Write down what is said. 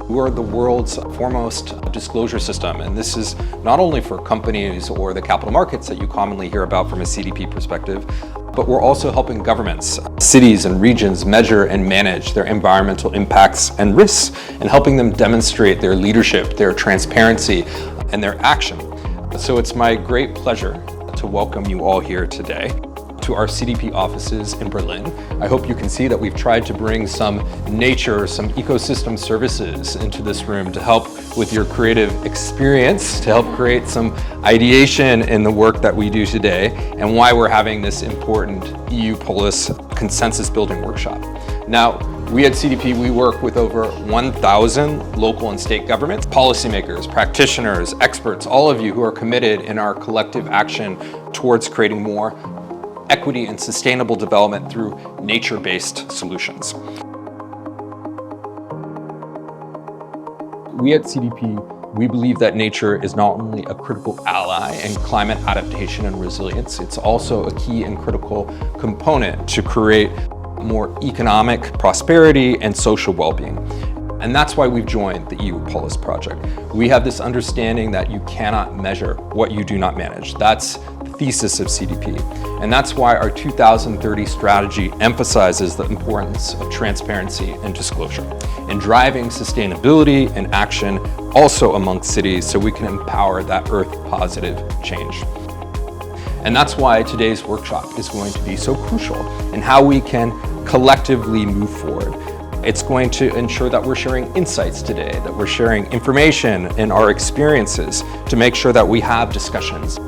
We are the world's foremost disclosure system, and this is not only for companies or the capital markets that you commonly hear about from a CDP perspective, but we're also helping governments, cities and regions measure and manage their environmental impacts and risks, and helping them demonstrate their leadership, their transparency, and their action. So it's my great pleasure to welcome you all here today to our CDP offices in Berlin. I hope you can see that we've tried to bring some nature, some ecosystem services into this room to help with your creative experience, to help create some ideation in the work that we do today, and why we're having this important euPOLIS consensus building workshop. Now, we at CDP, we work with over 1,000 local and state governments, policymakers, practitioners, experts, all of you who are committed in our collective action towards creating more equity and sustainable development through nature-based solutions. We at CDP, we believe that nature is not only a critical ally in climate adaptation and resilience, it's also a key and critical component to create more economic prosperity and social well-being. And that's why we've joined the euPOLIS project. We have this understanding that you cannot measure what you do not manage. That's the thesis of CDP. And that's why our 2030 strategy emphasizes the importance of transparency and disclosure in driving sustainability and action also amongst cities so we can empower that earth positive change. And that's why today's workshop is going to be so crucial in how we can collectively move forward. It's going to ensure that we're sharing insights today, that we're sharing information and our experiences to make sure that we have discussions